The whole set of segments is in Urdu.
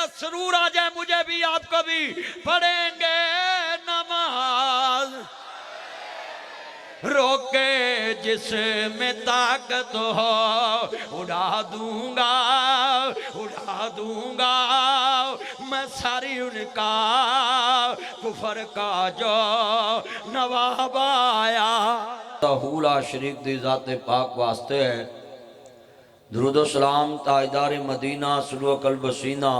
میرا سرور آ جائے مجھے بھی آپ کو بھی پڑھیں گے نماز روکے جس میں طاقت ہو اڑا دوں گا میں ساری ان کا کفر کا جو نواب آیا لا شریک دی ذات پاک واسطے ہے درود و سلام تاجدار مدینہ سلو قلب سینہ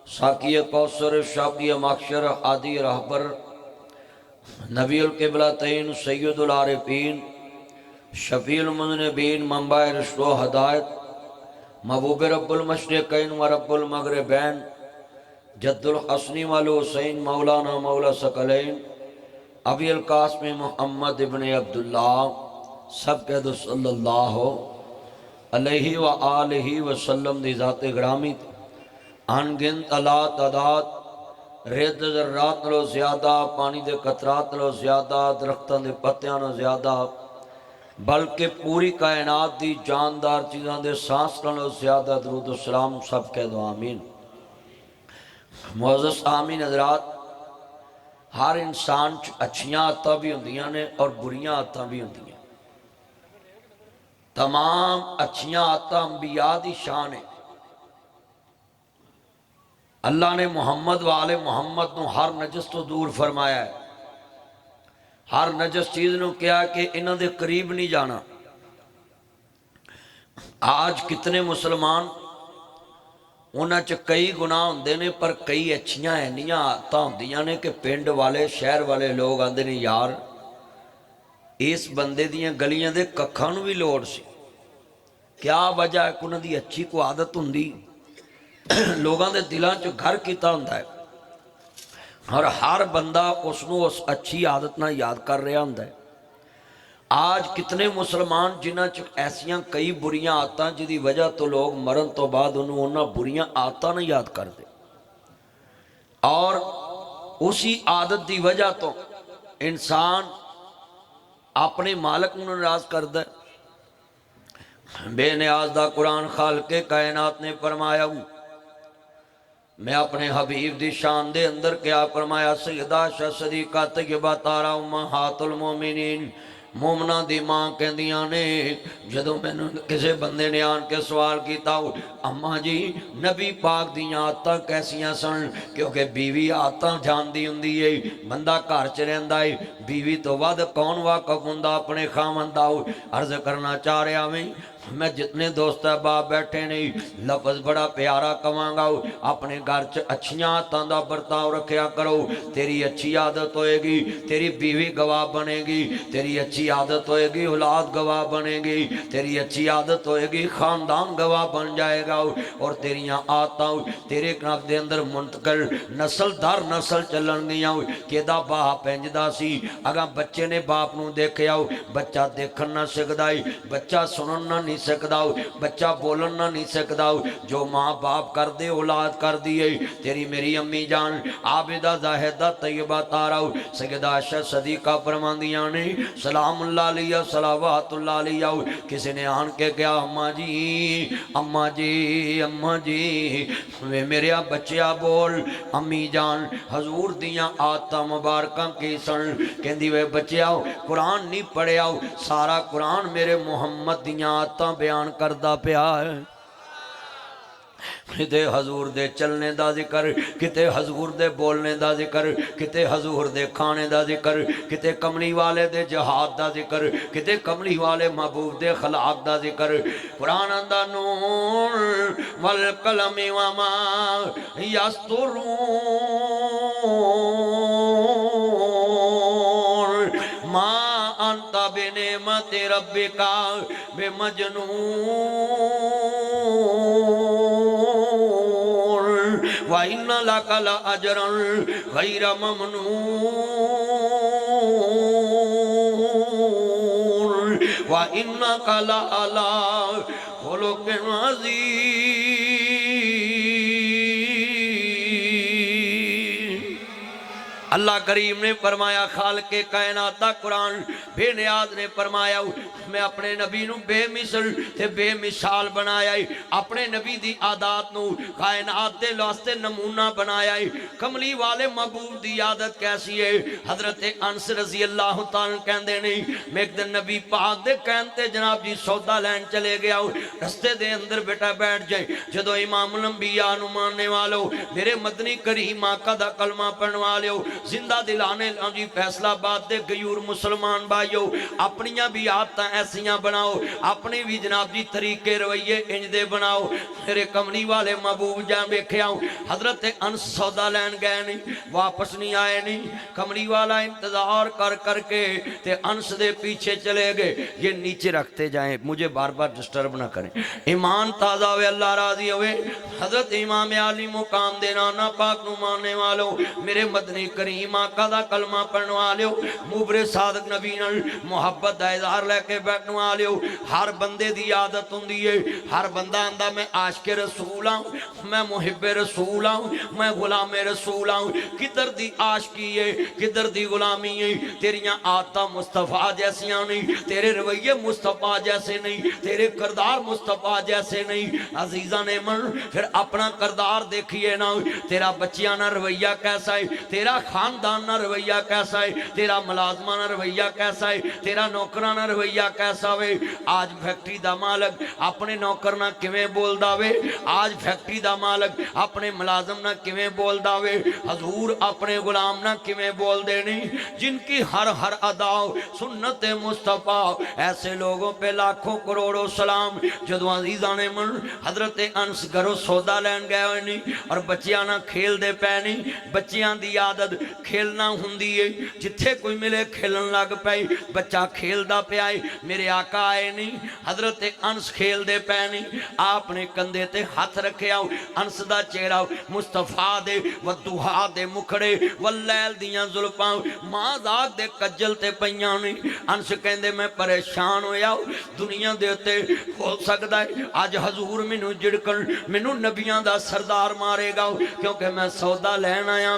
ساقی کوثر شاقی مخشر عادی رہبر نبی القبلتین سید العارفین شفیع المذنبین منبع رشد و ہدایت محبوب رب المشرقین و رب المغربین جد الحسن والحسین مولانا مولا ثقلین ابی القاسم محمد ابن عبداللہ سب کہہ دو صلی اللہ علیہ وآلہ وسلم دی ذات گرامی انگنت اللہ تعداد ریت ذرات نلو زیادہ پانی دے قطرات نلو زیادہ درختان دے پتیاں نلو زیادہ بلکہ پوری کائنات دی جاندار چیزاں دے سانس نلو زیادہ درود و سلام سب کہہ دو آمین معزز آمین حضرات ہر انسان اچھیاں آتا بھی ہوندیاں نے اور بریاں آتا بھی ہوندیاں تمام اچھیاں آتا انبیاء دی شان ہے اللہ نے محمد والے محمد نو ہر نجس تو دور فرمایا ہے ہر نجس چیز نو کیا کہ انہاں دے قریب نہیں جانا آج کتنے مسلمان انہاں چ کئی گناہ ہوندے نے پر کئی اچھیاں اینیاں آتا ہوندیاں نے کہ پنڈ والے شہر والے لوگ آندے نے یار اس بندے دیاں گلیاں دے ککھاں نو بھی لوڑ سی کیا وجہ ہے کہ انہاں دی اچھی کو عادت ہوندی لوگاں دے دلان چو گھر کیتا ہوندہ ہے اور ہر بندہ اس نو اس اچھی عادت نہ یاد کر رہا ہوندہ ہے آج کتنے مسلمان جنہ چو ایسیاں کئی بریاں آتا جدی وجہ تو لوگ مرن تو بعد انہوں بریاں آتا نہ یاد کر دے اور اسی عادت دی وجہ تو انسان اپنے مالک انہوں ناراض کر دے بے نیاز دا قرآن خالق کائنات نے فرمایا ہوں میں اپنے حبیب دی شان دے اندر کیا فرمایا سیدہ شاہ صدیقہ طیبہ تارا امہات المومنین مومنہ دی ماں کے دیاں نے جدو میں نے کسے بندے نے آن کے سوال کیتا ہوں اماں جی نبی پاک دیاں آتا کیسیاں سن کیونکہ بیوی آتا جان دی ہوں دیئے بندہ کار چرین دائی بیوی تو وعد کون واقف ہندہ اپنے خامندہ عرض کرنا چاہ رہے ہمیں میں جتنے دوست احباب بیٹھے نہیں لفظ بڑا پیارا کماں گا اپنے گھر چ اچھیاں آتاں دا برتاؤ رکھیا کرو تیری اچھی عادت ہوئے گی تیری بیوی گواہ بنے گی تیری اچھی عادت ہوئے گی اولاد گواہ بنے گی تیری اچھی عادت ہوئے گی خاندان گواہ بن جائے گا اور تیریاں آتاں تیرے کناب دے اندر منتقل نسل در نسل چلن گیاں کہ دا باپ پینجدہ سی اگاں بچے نے باپ نو دیکھے آؤ بچہ دیکھن نہ سکدائی بچہ سنن نہ نہیں سکدا بچہ بولن نہ نہیں سکدا جو ماں باپ کر دے اولاد کر دیئے تیری میری امی جان عابدہ زاہدہ طیبہ تارا سیدہ عائشہ صدیقہ فرماندیاں نے سلام اللہ علیہ صلوات اللہ علیہ کسی نے آن کے کیا اماں جی اماں جی اماں جی میرے بچیا بول امی جان حضور دیاں آتا مبارکاں کی سن کہندی وے بچیا قرآن نہیں پڑھے آؤ سارا قرآن میرے محمد دیاں آتا بیان کردہ پیا ہے کتے حضور دے چلنے دا ذکر کتے حضور دے بولنے دا ذکر کتے حضور دے کھانے دا ذکر کتے کملی والے دے جہاد دا ذکر کتے کملی والے محبوب دے خلاق دا ذکر قرآن دا نور والقلم وما یسترون ما انت بنعمت ربکا بمجنون وَإِنَّ لَكَ لَأَجْرًا غَيْرَ مَمْنُونٍ وَإِنَّكَ لَعَلَىٰ خُلُقٍ عَظِيمٍ اللہ کریم نے فرمایا خالق کائنات دا قرآن بے نیاز نے فرمایا میں اپنے نبی نو بے مثل تے بے مثال بنایا ہے اپنے نبی دی عادات نو کائنات دے واسطے نمونہ بنایا ہے کملی والے محبوب دی عادت کیسی ہے حضرت انس رضی اللہ تعالیٰ کہندے نہیں میں ایک دن نبی پاک دے کہنتے جناب جی سودا لین چلے گیا رستے دے اندر بیٹا بیٹھ جائے جدو امام الانبیاء نو ماننے والو میرے مدنی کریم آقا دا کلمہ پڑھنے والو زندہ دلانے جی فیصلہ آباد دے غیور مسلمان بھائیو اپنیاں بھی عادتاں ایسیاں بناؤ اپنے بھی جناب جی طریقے رویے انج دے بناؤ میرے کملی والے محبوب جان دیکھے آؤں حضرت انس سودا لین گئے نہیں واپس نہیں آئے نہیں کملی والا انتظار کر کر کے تے انس دے پیچھے چلے گئے یہ نیچے رکھتے جائیں مجھے بار بار ڈسٹرب نہ کریں ایمان تازہ ہوئے اللہ راضی ہوئے حضرت امام علی مقام دے نانا پاک نو ماننے والوں میرے مدنی کریم آقا دا کلمہ پڑھنے والوں مبر صادق نبی نال محبت دا اظہار لے کے بیٹھنے والوں ہر بندے دی عادت ہوندی ہے ہر بندہ آندا میں عاشق رسول ہوں میں محب رسول ہوں میں غلام رسول ہوں کدھر دی عاشقی ہے کدھر دی غلامی ہے تیریاں عادتاں مصطفیٰ جیسیاں نہیں تیرے رویے مصطفیٰ جیسے نہیں تیرے کردار مصطفیٰ جیسے نہیں عزیزاں نے من پھر اپنا کردار دیکھئے نا تیرا بچیاں نہ رویہ کیسا ہے تیرا خاندان نہ رویہ کیسا ہے تیرا ملازمہ نہ رویہ کیسا ہے تیرا نوکرہ نہ رویہ کیسا ہے آج فیکٹری دا مالک اپنے نوکر نہ کیویں بول داوے آج فیکٹری دا مالک اپنے ملازم نہ کیویں بول داوے حضور اپنے غلام نہ کیویں بول دے نہیں جن کی ہر اداؤ سنت مصطفیٰ ایسے لوگوں پہ لاکھوں کروڑوں سلام جدو عزیزاں نے من حضرت انس گھروں سودا لین گئے ہوئے نہیں اور بچیاں نہ کھیل دے پے نہیں بچیاں دی عادت کھیلنا ہوندی ہے جتھے کوئی ملے کھیلن لگ پئی بچہ کھیل دا پہ آئے میرے آقا آئے نہیں حضرت انس کھیل دے پے نہیں آپ نے کندھے تے ہاتھ رکھے آؤ انس دا چہرہ مصطفیٰ دے ودوہا دے مکھڑے واللیل دیاں زلفاں ماں داغ دے کجل تے پیاں نہیں انس کہندے میں پریشان ہویا دنیا دے تے ہو سکتا ہے آج حضور منو جڑکن منو نبیاں دا سردار مارے گا کیونکہ میں سودا لین آیا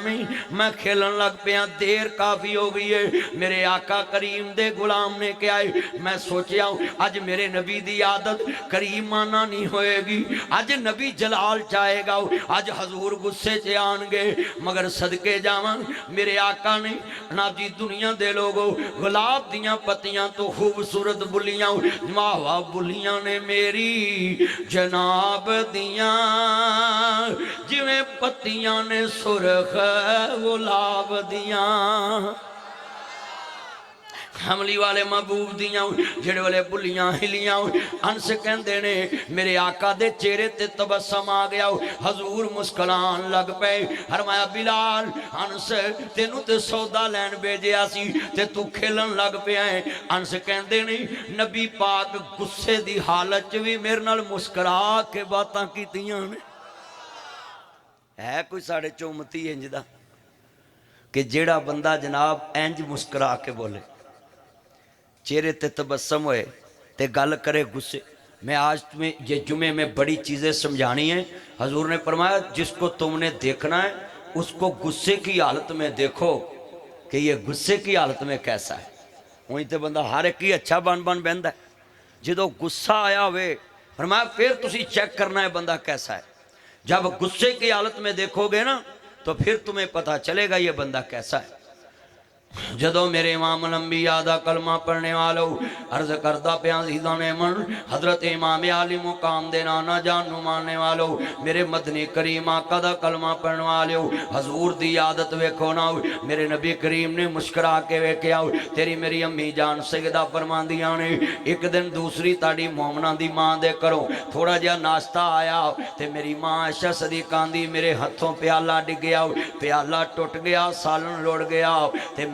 میں کھیلن لگ پیا دیر کافی ہو گئی ہے میرے آقا کریم دے غلام نے کیا ہے میں سوچیا آج میرے نبی دی عادت کریمانہ نہیں ہوئے گی آج نبی جلال چاہے گا آج حضور غصے چے آن گے مگر صدقے جاوان میرے آقا نے نا جی دنیا دے لوگوں گلاب دیاں پتیاں تو خوبصورت بلیاں ماہوہ بلیاں نے میری جناب دیاں جویں پتیاں نے سرخ گلاب دیاں حملی والے محبوب دیاں جڑے والے بلیاں ہلیاں انس کہندے نے میرے آقا دے چہرے تے تبسم آ گیا حضور مسکران لگ پے فرمایا بلال انس تینوں تے سودا لین بھیجیا سی تے تو کھیلن لگ پیا ہے انس کہندے نے نبی پاک غصے دی حالت وی میرے نال مسکرا کے باتاں کیتیاں نے ہے کوئی ساڑھے چومتی انج دا کہ جیڑا بندہ جناب انج مسکرا کے بولے چہرے تے تبسم ہوئے تے گل کرے غصے میں آج تمہیں یہ جمعے میں بڑی چیزیں سمجھانی ہیں حضور نے فرمایا جس کو تم نے دیکھنا ہے اس کو غصے کی حالت میں دیکھو کہ یہ غصے کی حالت میں کیسا ہے وہیں تے بندہ ہر ایک ہی اچھا بن بہندا ہے جدو غصہ آیا ہوئے فرمایا پھر تسی چیک کرنا ہے بندہ کیسا ہے جب غصے کی حالت میں دیکھو گے نا تو پھر تمہیں پتہ چلے گا یہ بندہ کیسا ہے جدو میرے امام الانبیاء دا کلمہ پڑھنے والو عرض کردہ پیازیدہ نے من حضرت امام علی مقام دے نانا جان نمانے والو میرے مدنی کریم آقا دا کلمہ پڑھنے والو حضور دی عادت ویکھو نا میرے نبی کریم نے مسکرا کے ویکھے آؤ تیری میری امی جان سیدہ فرمان دیاں نے ایک دن دوسری تاڑی مومنہ دی ماں دے کرو تھوڑا جا ناشتہ آیا تے میری ماں عائشہ صدیقہ دی میرے ہتھوں پیالہ ڈگ گیا پیالہ ٹوٹ گیا سالن لوڑ گیا تے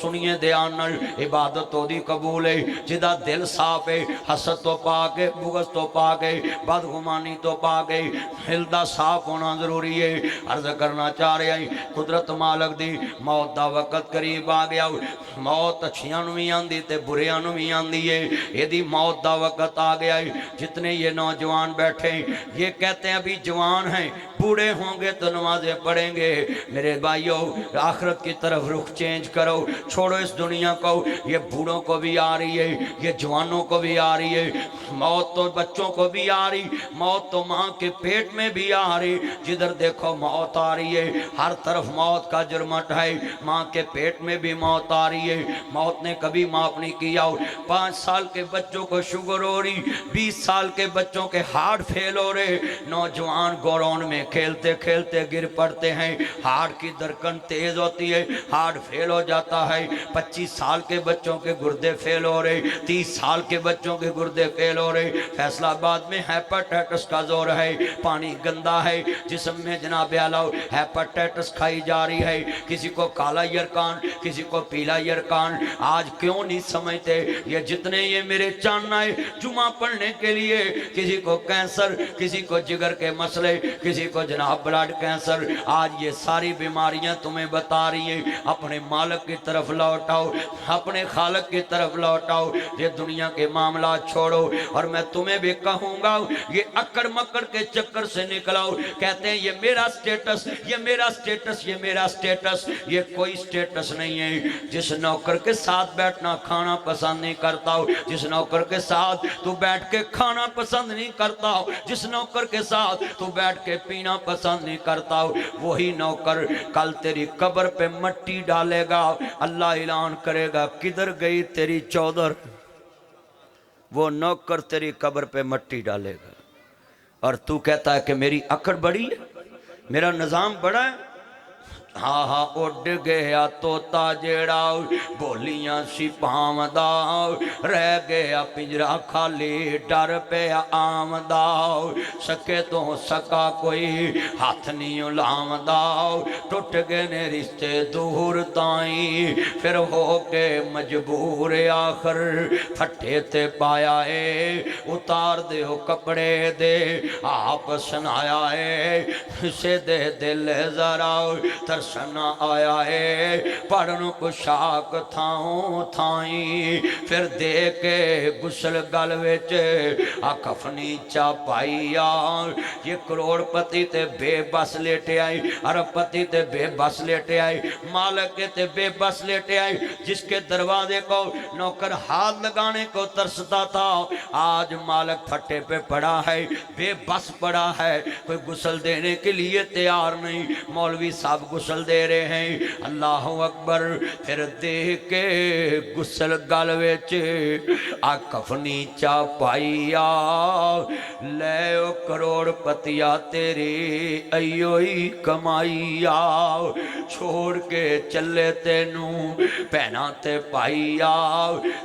سنیے دھیان نال عبادت تو دی قبول ہے جدا دل صاف ہے حسد تو پاک ہے بغض تو پاک ہے بدگمانی تو پاک ہے دل صاف ہونا ضروری ہے عرض کرنا چاہ رہے ہیں قدرت مالک دی موت دا وقت قریب آ گیا موت اچھیاں نو بھی آندی تے بریاں نو بھی آندی ہے یہ دی موت دا وقت آ گیا ہے جتنے یہ نوجوان بیٹھے یہ کہتے ہیں ابھی جوان ہیں بوڑھے ہوں گے تو نمازیں پڑھیں گے میرے بھائیو آخرت کی طرف رخ چینج کرو چھوڑو اس دنیا کو یہ بوڑھوں کو بھی آ رہی ہے یہ جوانوں کو بھی آ رہی ہے موت تو بچوں کو بھی آ رہی موت تو ماں کے پیٹ میں بھی آ رہی جدھر دیکھو موت آ رہی ہے ہر طرف موت کا جرمٹ ہے ماں کے پیٹ میں بھی موت آ رہی ہے موت نے کبھی معاف نہیں کیا 5 سال کے بچوں کو شوگر ہو رہی 20 سال کے بچوں کے ہارٹ فیل ہو رہے نوجوان گورون میں کھیلتے کھیلتے گر پڑتے ہیں ہارٹ کی دھڑکن تیز ہوتی ہے ہارٹ فیل ہو جاتا ہے 25 سال کے بچوں کے گردے فیل ہو رہے 30 سال کے بچوں کے گردے فیل ہو رہے فیصلہ آباد میں ہیپاٹائٹس کا زور ہے پانی گندا ہے جسم میں جناب اعلیٰ ہیپاٹائٹس کھائی جا رہی ہے کسی کو کالا یرکان کسی کو پیلا یرکان آج کیوں نہیں سمجھتے یہ جتنے یہ میرے چاننا ہے جمعہ پڑھنے کے لیے کسی کو کینسر کسی کو جگر کے مسئلے کسی کو جناب بلڈ کینسر آج یہ ساری بیماریاں تمہیں بتا رہی ہیں اپنے مالک کی طرف لوٹاؤ اپنے خالق کی طرف لوٹاؤ یہ دنیا کے معاملات چھوڑو اور میں تمہیں بھی کہوں گا یہ اکڑ مکڑ کے چکر سے نکلاؤ کہتے ہیں یہ میرا سٹیٹس یہ میرا سٹیٹس یہ میرا سٹیٹس یہ کوئی سٹیٹس نہیں ہے جس نوکر کے ساتھ بیٹھنا کھانا پسند نہیں کرتا ہو جس نوکر کے ساتھ تو بیٹھ کے کھانا پسند نہیں کرتا ہو جس نوکر کے ساتھ تو بیٹھ کے پینا پسند نہیں کرتا ہو وہی نوکر کل تیری قبر پہ مٹی ڈالے گا اللہ اعلان کرے گا کدھر گئی تیری چودر وہ نوکر تیری قبر پہ مٹی ڈالے گا اور تو کہتا ہے کہ میری اکڑ بڑی ہے میرا نظام بڑا ہے ہاں ہاں اڈ گیا توتا جیڑا بولیاں سی پامدا رہ گیا پنجرا خالی ڈر پہ آمدا سکے تو سکا کوئی ہاتھ نہیں لامدا ٹوٹ گئے نے رشتے دور تائیں پھر ہو کے مجبور آخر پھٹے تے پایا ہے اتار دے ہو کپڑے دے آپ سنایا ہے اسے دے دل ذرا ترسنا آیا ہے پڑھنوں کو شاک تھاؤں تھائیں پھر دے کے گسل گل وچ کفنی چاپائی یہ کروڑ پتی تے بے بس لیٹے آئی ارب پتی تے بے بس لیٹے آئی مالک تے بے بس لیٹے آئی جس کے دروازے کو نوکر ہاتھ لگانے کو ترستا تھا آج مالک پھٹے پہ پڑا ہے بے بس پڑا ہے کوئی گسل دینے کے لیے تیار نہیں مولوی صاحب گسل دے رہے ہیں اللہ اکبر پھر دے کے گسل گل وچ کفنی چاپائیا لے او کروڑ پتیا تیری ایوئی کمائیا چھوڑ کے چلے تینوں پہنا تے پائیا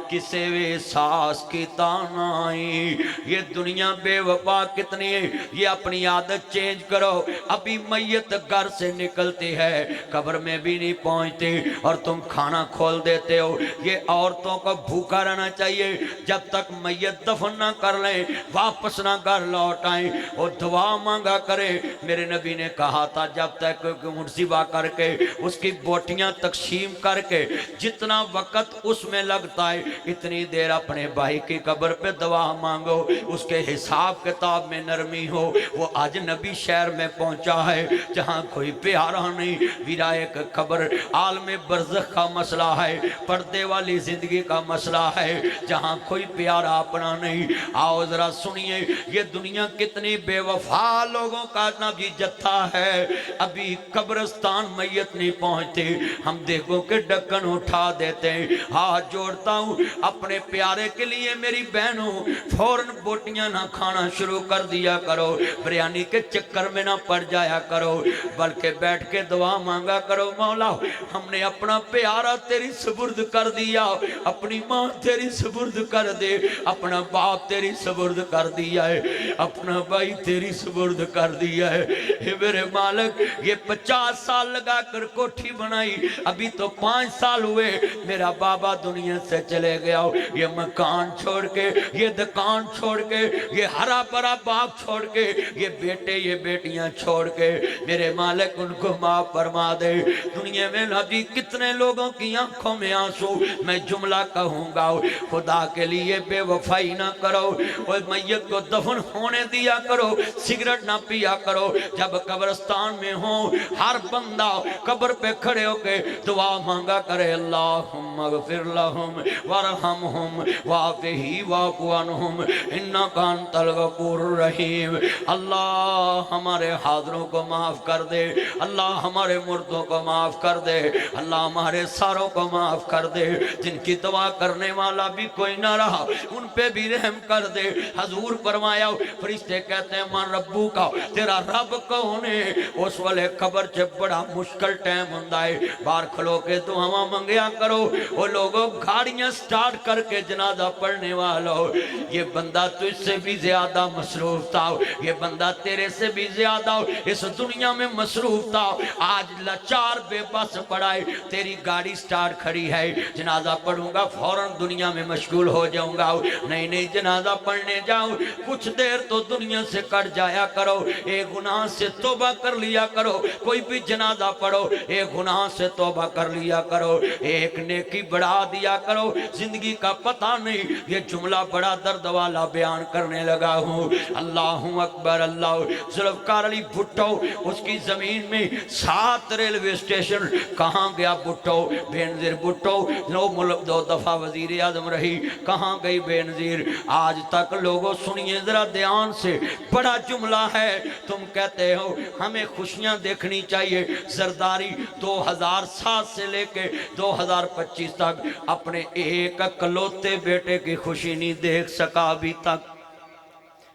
کسے وے ساس کی تانائی یہ دنیا بے وفا کتنی ہے یہ اپنی عادت چینج کرو ابھی میت گھر سے نکلتی ہے قبر میں بھی نہیں پہنچتی اور تم کھانا کھول دیتے ہو یہ عورتوں کو بھوکا رہنا چاہیے جب تک میت دفن نہ کر لیں واپس نہ گھر لوٹ آئیں اور دعا مانگا کرے میرے نبی نے کہا تھا جب تک مرزبہ کر کے اس کی بوٹیاں تقسیم کر کے جتنا وقت اس میں لگتا ہے اتنی دیر اپنے بھائی کی قبر پہ دعا مانگو اس کے حساب کتاب میں نرمی ہو وہ آج نبی شہر میں پہنچا ہے جہاں کوئی پیارا نہیں ویرائے قبر عالم برزخ کا مسئلہ ہے پردے والی زندگی کا مسئلہ ہے جہاں کوئی پیارا اپنا نہیں آؤ ذرا سنیے یہ دنیا کتنی بے وفا لوگوں کا نبی جتھا ہے ابھی قبرستان میت نہیں پہنچتے ہم دیکھو کہ ڈکن اٹھا دیتے ہیں ہاتھ جوڑتا ہوں اپنے پیارے کے لیے میری بہنوں فوراً بوٹیاں نہ کھانا شروع کر دیا کرو بریانی کے چکر میں نہ پڑ جایا کرو بلکہ بیٹھ کے دعا دعا مانگا کرو مولا ہم نے اپنا پیارا تیری سپرد کر دیا اپنی ماں تیری سپرد کر دے اپنا باپ تیری سپرد کر دیا ہے اپنا بھائی تیری سپرد کر دیا ہے اے میرے مالک یہ 50 سال لگا کر کوٹھی بنائی ابھی تو 5 سال ہوئے میرا بابا دنیا سے چلے گیا یہ مکان چھوڑ کے یہ دکان چھوڑ کے یہ ہرا بھرا باغ چھوڑ کے یہ بیٹے یہ بیٹیاں چھوڑ کے میرے مالک ان کو معاف فرما دے دنیا میں ابھی کتنے لوگوں کی آنکھوں میں آنسو میں جملہ کہوں گا خدا کے لیے بے وفائی نہ کرو اور میت کو دفن ہونے دیا کرو سگریٹ نہ پیا کرو جب قبرستان میں ہوں ہر بندہ قبر پہ کھڑے ہو کے دعا مانگا کرے اللہم اغفر لہم ورحمہم وعفہی وعفو عنہم انکا انت الغفور الرحیم اللہ ہمارے حاضروں کو معاف کر دے اللہ ہمارے مردوں کو معاف کر دے اللہ ہمارے ساروں کو معاف کر دے جن کی دعا کرنے والا بھی کوئی نہ رہا ان پہ بھی رحم کر دے حضور فرمایا فرشتے کہتے ہیں من ربو کا تیرا رب کون ہے اس والے قبر سے بڑا مشکل ٹائم ہوندہ ہے باہر کھلو کے دعا منگیا کرو وہ لوگوں گاڑیاں سٹارٹ کر کے جنازہ پڑھنے والوں یہ بندہ تجھ سے بھی زیادہ مصروف تھا یہ بندہ تیرے سے بھی زیادہ اس دنیا میں مصروف تھا آج لاچار بے بس پڑا ہے تیری گاڑی سٹارٹ کھڑی ہے جنازہ پڑھوں گا فوراں دنیا میں مشغول ہو جاؤں گا نہیں جنازہ پڑھنے جاؤ کچھ دیر تو دنیا سے کٹ جایا کرو ایک گناہ سے توبہ کر لیا کرو کوئی بھی جنازہ پڑھو ایک گناہ سے توبہ کر لیا کرو ایک نیکی بڑھا دیا کرو زندگی کا پتہ نہیں یہ جملہ بڑا درد والا بیان کرنے لگا ہوں اللہ اکبر اللہ ذوالفقار علی بھٹو اس کی زمین میں 7 ریلوے اسٹیشن کہاں گیا بھٹو بے نظیر بھٹو 2 دفعہ وزیر اعظم رہی کہاں گئی بے نظیر آج تک لوگوں سنیے ذرا دھیان سے بڑا جملہ ہے تم کہتے ہو ہمیں خوشیاں دیکھنی چاہیے زرداری 2007 سے لے کے 2025 تک اپنے ایک اکلوتے بیٹے کی خوشی نہیں دیکھ سکا ابھی تک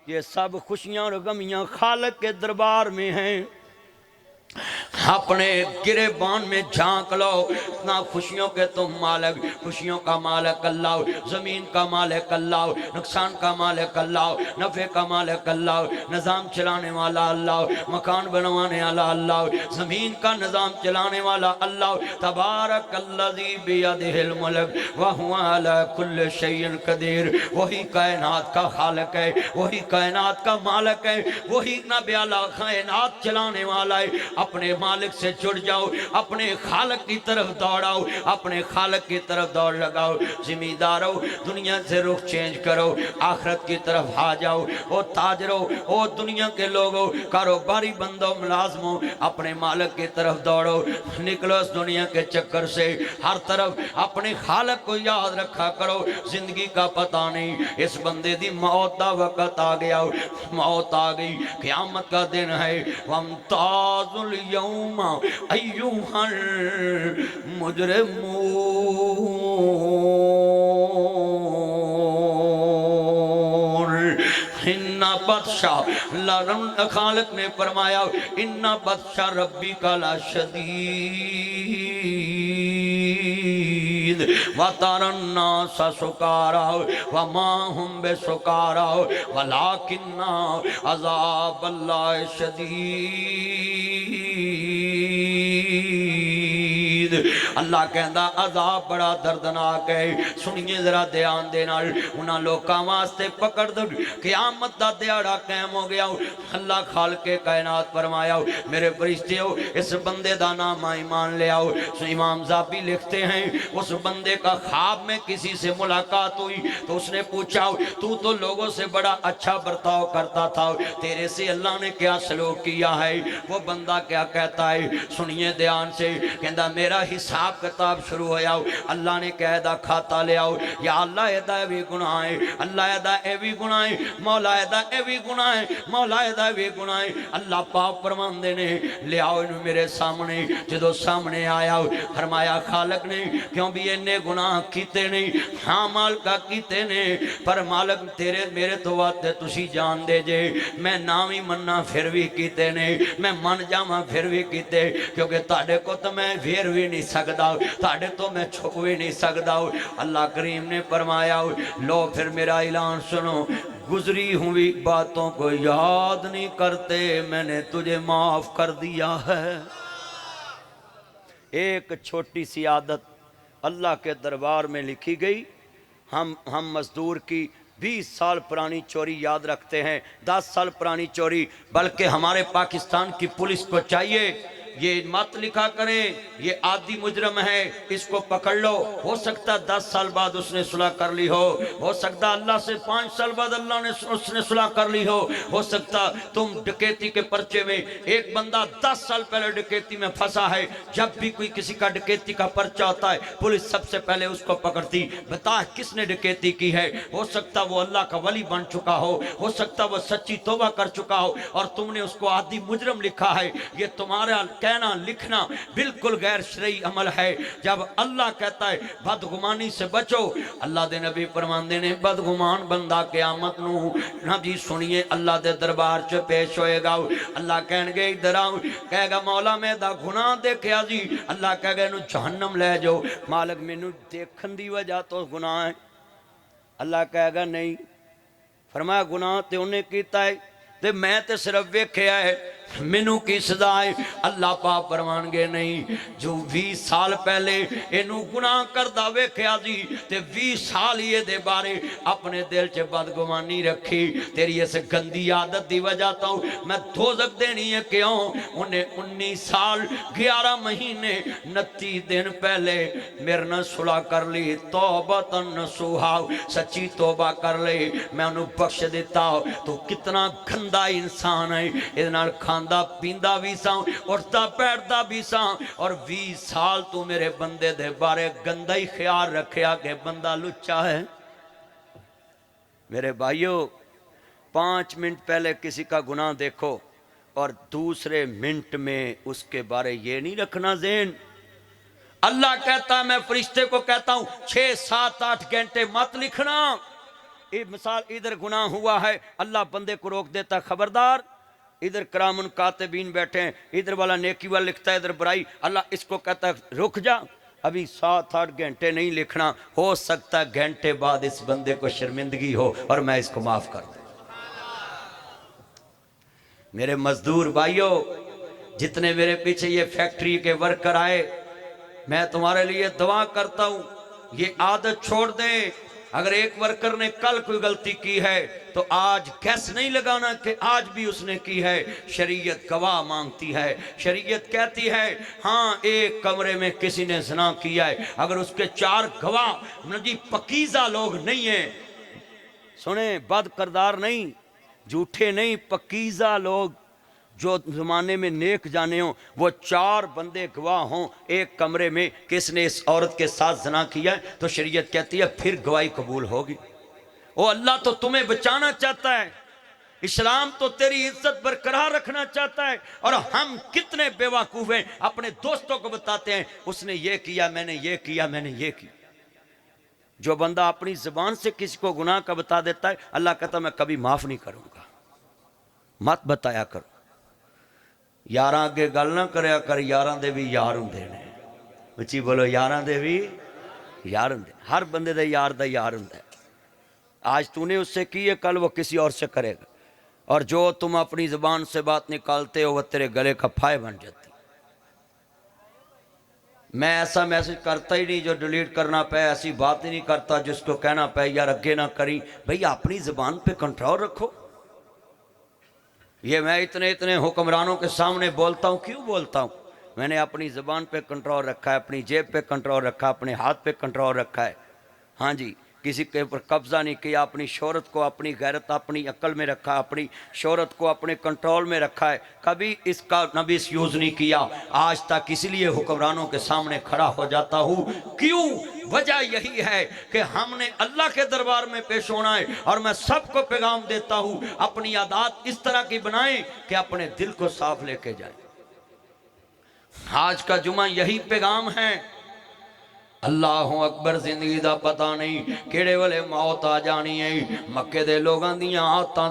یہ سب خوشیاں اور غمیاں خالق کے دربار میں ہیں اپنے گریبان میں جھانک لو اتنا خوشیوں کے تم مالک خوشیوں کا مالک اللہ زمین کا مالک اللہ نقصان کا مالک اللہ نفع کا مالک اللہ نظام چلانے والا اللہ مکان بنوانے والا اللہ زمین کا نظام چلانے والا اللہ تبارک الذی بیدہ الملک وہو علی کل شیء قدیر وہی کائنات کا خالق ہے وہی کائنات کا مالک ہے وہی نبی اعلیٰ کائنات چلانے والا ہے اپنے مالک سے جڑ جاؤ اپنے خالق کی طرف دوڑاؤ اپنے خالق کی طرف دوڑ لگاؤ زمیندارو دنیا سے رخ چینج کرو آخرت کی طرف آ جاؤ او تاجرو او دنیا کے لوگوں کاروباری بندوں ملازموں اپنے مالک کی طرف دوڑو نکلو اس دنیا کے چکر سے ہر طرف اپنے خالق کو یاد رکھا کرو زندگی کا پتہ نہیں اس بندے دی موت دا وقت آ گیا موت آ گئی قیامت کا دن ہے وامتاز اليوم ایوہا المجرمون انہا بطشا خالق نے فرمایا انہا بطشا ربی کا لا شدید وَتَرَ النَّاسَ سُكَارَىٰ وَمَا هُمْ بِسُكَارَىٰ وَلَٰكِنَّ عَذَابَ اللَّهِ شَدِيدٌ اللہ کہندہ عذاب بڑا دردناک ہے سنیے ذرا دھیان دینا انہاں لوکاں واسطے پکڑ دو قیامت دا دیاڑا قائم ہو گیا اللہ خالق کائنات فرمایا میرے فرشتے ہو اس بندے دا نام ایمان لے آؤ امام زابی لکھتے ہیں اس بندے کا خواب میں کسی سے ملاقات ہوئی تو اس نے پوچھا تو لوگوں سے بڑا اچھا برتاؤ کرتا تھا تیرے سے اللہ نے کیا سلوک کیا ہے وہ بندہ کیا کہتا ہے سنیے دھیان سے کہندہ میرا حساب حساب کتاب شروع ہو جاؤ اللہ نے کہہ دا کھاتا لے آؤ یا اللہ ایدہ اے بھی گناہ ہے اللہ ایدہ اے بھی گناہ ہے مولا ایدہ اے بھی گناہ ہے مولا ایدہ اے بھی گناہ ہے اللہ پاک فرمان دینے لے آؤ انہوں میرے سامنے جدو سامنے آیا فرمایا خالق نے کیوں بھی انہیں گناہ کیتے نہیں ہاں مالکہ کیتے نہیں پر مالک تیرے میرے تو آتے تسی جان دے جے میں نامی مننا پھر بھی کیتے نہیں میں من جاما پھر بھی کیتے کیونکہ تاڑے کو تو میں پھر بھی نہیں سکتا تاڑے تو میں چھپ بھی نہیں سکتا اللہ کریم نے فرمایا لو پھر میرا اعلان سنو گزری ہوئی باتوں کو یاد نہیں کرتے میں نے تجھے معاف کر دیا ہے ایک چھوٹی سی عادت اللہ کے دربار میں لکھی گئی ہم مزدور کی 20 سال پرانی چوری یاد رکھتے ہیں 10 سال پرانی چوری بلکہ ہمارے پاکستان کی پولیس کو چاہیے یہ مت لکھا کریں یہ عادی مجرم ہے اس کو پکڑ لو ہو سکتا 10 سال بعد اس نے صلح کر لی ہو سکتا اللہ سے 5 سال بعد اللہ نے اس نے صلح کر لی ہو سکتا تم ڈکیتی کے پرچے میں ایک بندہ 10 سال پہلے ڈکیتی میں پھنسا ہے جب بھی کوئی کسی کا ڈکیتی کا پرچہ ہوتا ہے پولیس سب سے پہلے اس کو پکڑتی بتا کس نے ڈکیتی کی ہے ہو سکتا وہ اللہ کا ولی بن چکا ہو سکتا وہ سچی توبہ کر چکا ہو اور تم نے اس کو عادی مجرم لکھا ہے یہ تمہارا کہنا لکھنا بالکل غیر شرعی عمل ہے جب اللہ کہتا ہے بدگمانی سے بچو اللہ دے نبی فرمان دینے بدگمان بندہ قیامت نو نبی سنیے اللہ دے دربار چ پیش ہوئے گا اللہ کہن گے ادھر آؤ کہے گا مولا میں دا گناہ دیکھیا جی اللہ کہے گا انہوں جہنم لے جو مالک میں نو دیکھن دی وجہ تو گناہ ہے اللہ کہے گا نہیں فرمایا گناہ تے انہیں کیتا ہے تے میں تے صرف ویکھیا ہے منو کی سزا ہے اللہ پاک فرمان گے نہیں جو 20 سال پہلے انہوں گناہ کردہ ویکھیا جی تے 20 سال یہ دے بارے اپنے دل چے بدگمانی رکھی تیری اس گندی عادت دی وجہ تو میں دوزخ دینی ہے کیوں انہیں 19 سال 11 مہینے 29 دن پہلے میرنا صلح کر لی توبتاً نصوحا سچی توبہ کر لی میں انہوں بخش دیتا ہوں تو کتنا گندہ انسان ہے ادھنال کھاندہ پیندہ بھی ساں اٹھتا پیڑتا بھی ساں اور 20 سال تو میرے بندے دے بارے گندہ ہی خیال رکھیا کہ بندہ لچا ہے میرے بھائیو 5 منٹ پہلے کسی کا گناہ دیکھو اور دوسرے منٹ میں اس کے بارے یہ نہیں رکھنا ذہن اللہ کہتا ہے میں فرشتے کو کہتا ہوں 6 7 8 گھنٹے مت لکھنا مثال ادھر گناہ ہوا ہے اللہ بندے کو روک دیتا خبردار ادھر کرامن کاتبین بیٹھے ہیں ادھر والا نیکی والا لکھتا ہے ادھر برائی اللہ اس کو کہتا ہے رک جا ابھی 7 8 گھنٹے نہیں لکھنا ہو سکتا گھنٹے بعد اس بندے کو شرمندگی ہو اور میں اس کو معاف کر دوں میرے مزدور بھائیوں جتنے میرے پیچھے یہ فیکٹری کے ورکر آئے میں تمہارے لیے دعا کرتا ہوں یہ عادت چھوڑ دیں اگر ایک ورکر نے کل کوئی غلطی کی ہے تو آج کیس نہیں لگانا کہ آج بھی اس نے کی ہے شریعت گواہ مانگتی ہے شریعت کہتی ہے ہاں ایک کمرے میں کسی نے زنا کیا ہے اگر اس کے 4 گواہ پکیزہ لوگ نہیں ہیں سنیں بد کردار نہیں جھوٹے نہیں پکیزہ لوگ جو زمانے میں نیک جانے ہوں وہ 4 بندے گواہ ہوں ایک کمرے میں کس نے اس عورت کے ساتھ زنا کیا ہے تو شریعت کہتی ہے پھر گواہی قبول ہوگی وہ اللہ تو تمہیں بچانا چاہتا ہے اسلام تو تیری عزت برقرار رکھنا چاہتا ہے اور ہم کتنے بے وقوف ہیں اپنے دوستوں کو بتاتے ہیں اس نے یہ کیا میں نے یہ کیا میں نے یہ کیا جو بندہ اپنی زبان سے کسی کو گناہ کا بتا دیتا ہے اللہ کہتا میں کبھی معاف نہیں کروں گا مت بتایا کرو یاراں کے گل نہ کریا کر یاراں دے بھی یار ہوندے نے اچھی بولو یاراں دے بھی یار ہوندے ہر بندے دے یار دا یار ہوندا ہے آج تو نے اس سے کی ہے کل وہ کسی اور سے کرے گا اور جو تم اپنی زبان سے بات نکالتے ہو وہ تیرے گلے کا پھائے بن جاتی میں ایسا میسج کرتا ہی نہیں جو ڈیلیٹ کرنا پہ ایسی بات ہی نہیں کرتا جس کو کہنا پہ یار اگے نہ کری بھئی اپنی زبان پہ کنٹرول رکھو یہ میں اتنے حکمرانوں کے سامنے بولتا ہوں کیوں بولتا ہوں میں نے اپنی زبان پہ کنٹرول رکھا ہے اپنی جیب پہ کنٹرول رکھا ہے اپنے ہاتھ پہ کنٹرول رکھا ہے ہاں جی کسی کے اوپر قبضہ نہیں کیا، اپنی شہرت کو، اپنی غیرت اپنی عقل میں رکھا، اپنی شہرت کو اپنے کنٹرول میں رکھا ہے، کبھی اس کا نبیس یوز نہیں کیا۔ آج تک اس لیے حکمرانوں کے سامنے کھڑا ہو جاتا ہوں، کیوں؟ وجہ یہی ہے کہ ہم نے اللہ کے دربار میں پیش ہونا ہے، اور میں سب کو پیغام دیتا ہوں اپنی عادات اس طرح کی بنائیں کہ اپنے دل کو صاف لے کے جائیں۔ آج کا جمعہ یہی پیغام ہے۔ اللہ اکبر، زندگی دا پتہ نہیں کیڑے والے موت آ جانی ہے۔ مکے دے لوگاں دیاں آتاں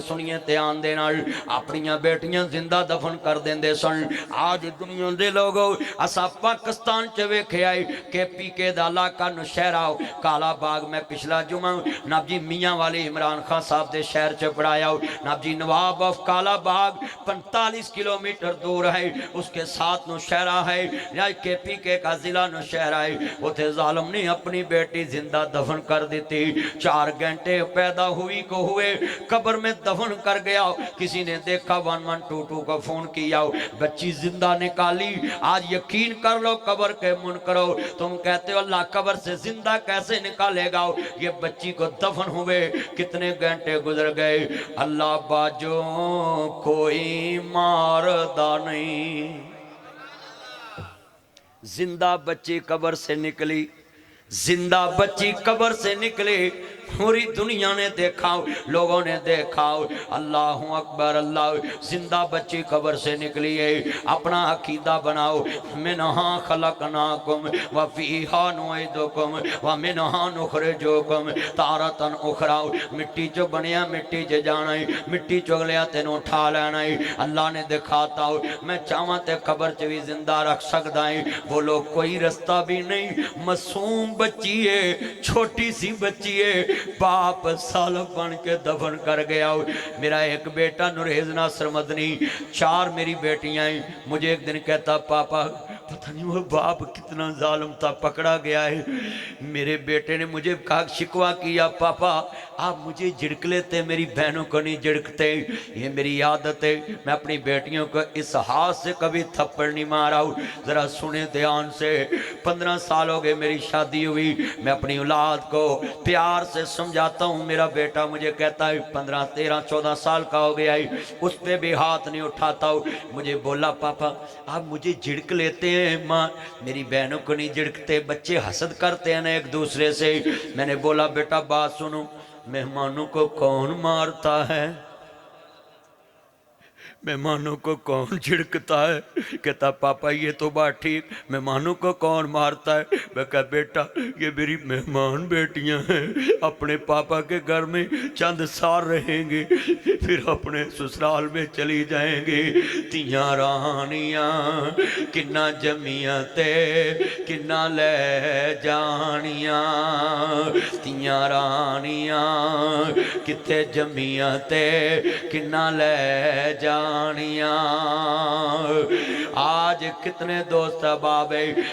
سنیے تے آن دے نال اپنیاں بیٹیاں زندہ دفن کر دیندے سن۔ آج دنیا دے لوگوں اسا پاکستان چ ویکھیا ہے کہ پی کے دا علاقہ نوشہرہ کالا باغ میں پچھلا جمعہ ناب جی میاں والی عمران خان صاحب دے شہر چ پڑھایا، ناب جی نواب آف کالا باغ 45 کلومیٹر دور ہے، اس کے ساتھ نوشہرہ ہے، یا کے پی کے کا ضلع نوشہرہ ہے۔ اتھے ظالم نے اپنی بیٹی زندہ دفن کر دیتی، 4 گھنٹے پیدا ہوئی کو ہوئے قبر میں دفن کر گیا۔ کسی نے دیکھا 1122 کو فون کیا، بچی زندہ نکالی۔ آج یقین کر لو قبر کے منکرو، تم کہتے ہو اللہ قبر سے زندہ کیسے نکالے گا؟ یہ بچی کو دفن ہوئے کتنے گھنٹے گزر گئے، اللہ باجو کوئی ماردہ نہیں۔ زندہ بچی قبر سے نکلی، زندہ بچی قبر سے نکلی، پوری دنیا نے دیکھا، لوگوں نے دیکھا۔ اللہ اکبر، اللہ، زندہ بچی قبر سے نکلی ہے۔ اپنا عقیدہ بناؤ، منہا خلقناکم وفیہا نعیدکم ومنہا نخرجکم تارۃ اخری۔ مٹی چو بنیا مٹی چ جانا ہے، مٹی چگلیا تینوں اٹھا لینا ہے۔ اللہ نے دکھاتا ہو میں چاہاں تے قبر چ بھی زندہ رکھ سکتا ہے، بولو کوئی رستہ بھی نہیں۔ معصوم بچی ہے، چھوٹی سی بچی ہے، باپ سالب بن کے دفن کر گیا۔ میرا ایک بیٹا نوریز ناصر مدنی، 4 میری بیٹیاں ہیں، مجھے ایک دن کہتا پاپا پتہ نہیں وہ باپ کتنا ظالم تھا، پکڑا گیا ہے۔ میرے بیٹے نے مجھے کہا شکوہ کیا، پاپا آپ مجھے جھڑک لیتے، میری بہنوں کو نہیں جھڑکتے۔ یہ میری عادت ہے، میں اپنی بیٹیوں کو اس ہاتھ سے کبھی تھپڑ نہیں مارا ہوں۔ ذرا سنیں دھیان سے، 15 سال ہو گئے میری شادی ہوئی، میں اپنی اولاد کو پیار سے سمجھاتا ہوں۔ میرا بیٹا مجھے کہتا ہے 15 13 14 سال کا ہو گیا ہے، اس پہ بھی ہاتھ نہیں اٹھاتا ہوں۔ مجھے بولا پاپا آپ مجھے جھڑک لیتے ہیں، ماں میری بہنوں کو نہیں جھڑکتے، بچے حسد کرتے ہیں نا ایک دوسرے سے۔ میں نے بولا بیٹا بات سنو، مہمانوں کو کون مارتا ہے؟ مہمانوں کو کون جھڑکتا ہے؟ کہتا پاپا یہ تو بات ٹھیک، مہمانوں کو کون مارتا ہے؟ میں کہا بیٹا یہ میری مہمان بیٹیاں ہیں، اپنے پاپا کے گھر میں چند سال رہیں گے، پھر اپنے سسرال میں چلی جائیں گے۔ تیاں رانیاں کنہ جمیاں تے کنہ لے جانیاں، تیاں رانیاں کتے جمیاں تے کنہ لے جانیاں۔ آج کتنے دوست احباب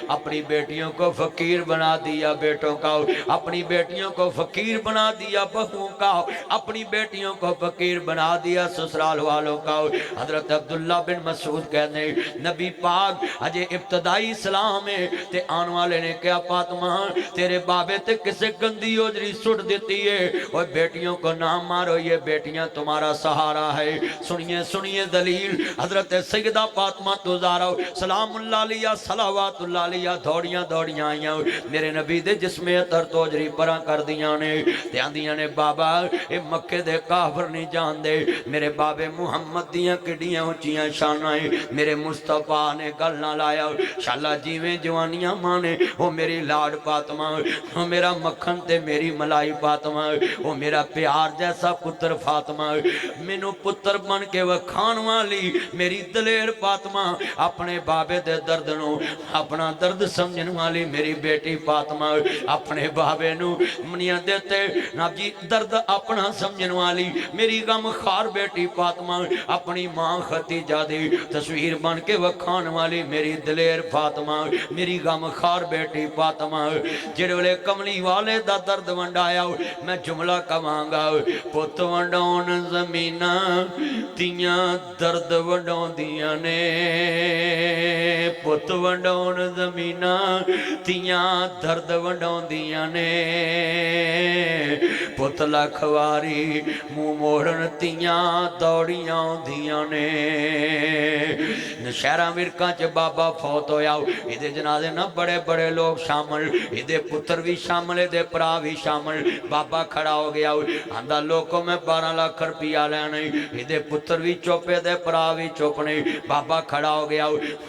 اپنی بیٹیوں کو فقیر بنا دیا، بیٹوں کا اپنی بیٹیوں کو فقیر بنا دیا، بہووں کا اپنی بیٹیوں کو فقیر بنا دیا، سسرال والوں کا۔ حضرت عبداللہ بن مسعود کہنے نبی پاک اجے ابتدائی اسلام ہے تے آن والے نے کیا فاطمہ تیرے بابے تے کسے گندی اوجری سٹ دیتی ہے، اور بیٹیوں کو نہ مارو، یہ بیٹیاں تمہارا سہارا ہے۔ سنیے سنیے دلیل، حضرت سیدہ فاطمہ زہرا سلام اللہ علیہ صلوات اللہ علیہ دوڑیاں دوڑیاں آئیاں، میرے نبی دے جسم عطر توجری پران کر دیاں نے، دیاں نے بابا اے مکے دے کافر نہیں جان دے، میرے بابے محمد دیاں کڑیاں اونچیاں شاناں، میرے مصطفیٰ نے گل نہ لایا، شاءاللہ جیویں جوانیاں مانے، وہ میری لاڈ فاطمہ، وہ میرا مکھن تے میری ملائی فاطمہ، وہ میرا پیار جیسا پتر فاطمہ، مینوں پتر بن کے وکھان والی میری دلیر فاطمہ، اپنے بابے دے درد نو اپنا درد سمجھن والی میری بیٹی فاطمہ، اپنے بابے نو منیاں دیتے ناب جی درد اپنا سمجھن والی میری غم خار بیٹی فاطمہ، اپنی ماں ختیجہ دی تصویر بن کے وکھان والی میری دلیر فاطمہ، میری غم خار بیٹی فاطمہ، جڑے والے کملی والے دا درد ونڈایا، میں جملہ کمانگا پت ونڈون زمینہ تیاں درد وڈوں دیاں نے، ਪੁੱਤ ਵੰਡਾਉਣ ਜ਼ਮੀਨਾਂ ਧੀਆਂ ਦਰਦ ਵੰਡਾਉਂਦੀਆਂ ਨੇ ਪੁੱਤ ਲੱਖ ਵਾਰੀ ਮੂੰਹ ਮੋੜਨ ਧੀਆਂ ਦੌੜੀਆਂ ਆਉਂਦੀਆਂ ਨੇ ਸ਼ਹਿਰਾਂ ਵਿਰਕਾਂ 'ਚ ਬਾਬਾ ਫੌਤ ਹੋਇਆ ਇਹਦੇ ਜਨਾਜ਼ੇ ਨਾਲ ਬੜੇ ਬੜੇ ਲੋਕ ਸ਼ਾਮਲ ਇਹਦੇ ਪੁੱਤਰ ਵੀ ਸ਼ਾਮਲ ਇਹਦੇ ਭਰਾ ਵੀ ਸ਼ਾਮਲ ਬਾਬਾ ਖੜਾ ਹੋ ਗਿਆ ਆਂਦਾ ਲੋਕੋ ਮੈਂ 12 ਲੱਖ ਰੁਪਇਆ ਲੈਣਾ ਇਹਦੇ ਪੁੱਤਰ ਵੀ ਚੁੱਪ ਇਹਦੇ ਭਰਾ ਵੀ ਚੁੱਪ ਨੇ ਬਾਬਾ ਖੜਾ ਹੋ ਗਿਆ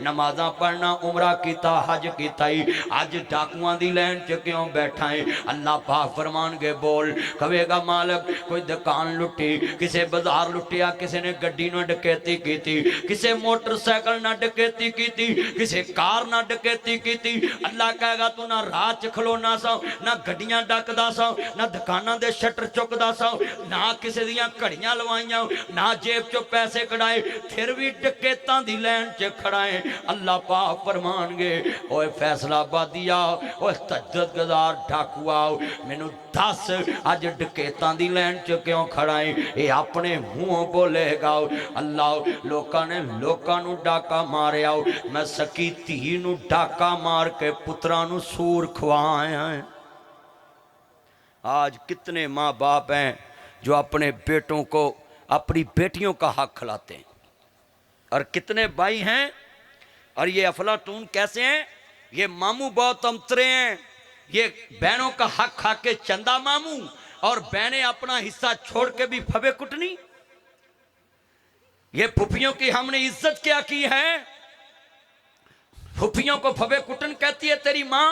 نمازاں پڑھنا عمرہ کیتا حج کیتا ہی اج ڈاکواں دی لین چ کیوں بیٹھا ہے اللہ پاک فرمان گے بول کہے گا مالک کوئی دکان لٹی کسے بازار لٹیا کسے نے گڈی نہ ڈکیتی کیتی کسے موٹر سائیکل نہ ڈکیتی کیتی کسے کار نہ ڈکیتی کیتی اللہ کہے گا تو نہ راہ چ کھلونا سا نہ گڈیاں ڈکدا سا نہ دکاناں دے شٹر چکدا سا نہ کسے دیاں گھڑیاں لوائیاں نہ جیب چوں پیسے کڈائے پھر بھی ڈکیتاں دی لین چ کھڑائے اللہ پاک فرمان گے اوے فیصلہ آبادیا اوے تہجد گزار ڈاکوا مینوں دس اج ڈکیتاں دی لین چ کیوں کھڑائے اے اپنے منہ بولے گا اللہ لوکاں نے لوکاں نو ڈاکا ماریا میں سکی تھی نو ڈاکا مار کے پتراں نو سور کھوایا ہے آج کتنے ماں باپ ہیں جو اپنے بیٹوں کو اپنی بیٹیوں کا حق کھلاتے ہیں اور کتنے بھائی ہیں اور یہ افلاطون کیسے ہیں یہ ماموں بہت امترے ہیں یہ بہنوں کا حق کھا کے چندہ ماموں اور بہنیں اپنا حصہ چھوڑ کے بھی پھبے کٹنی یہ پھپھیوں کی ہم نے عزت کیا کی ہے پھپھیوں کو پھبے کٹن کہتی ہے تیری ماں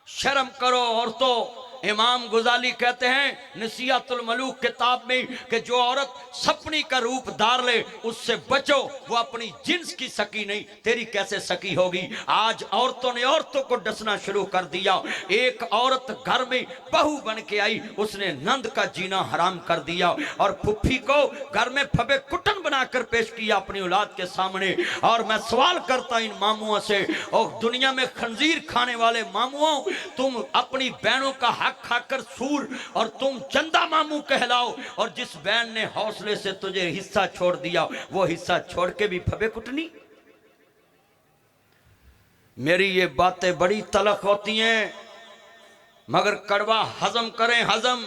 شرم کرو عورتوں امام غزالی کہتے ہیں نصیحت الملوک کتاب میں کہ جو عورت سپنی کا روپ دار لے اس سے بچو وہ اپنی جنس کی سکی نہیں تیری کیسے سکی ہوگی آج عورتوں نے عورتوں کو ڈسنا شروع کر دیا ایک عورت گھر میں بہو بن کے آئی اس نے نند کا جینا حرام کر دیا اور پھپھی کو گھر میں پھبے کٹن بنا کر پیش کیا اپنی اولاد کے سامنے اور میں سوال کرتا ان ماموں سے اور دنیا میں خنزیر کھانے والے ماموں تم اپنی بہنوں کا حق کھا کر سور اور تم چندہ ماموں کہلاؤ اور جس بہن نے حوصلے سے تجھے حصہ چھوڑ دیا وہ حصہ چھوڑ کے بھی پھبے کٹنی میری یہ باتیں بڑی تلخ ہوتی ہیں مگر کڑوا ہضم کریں ہضم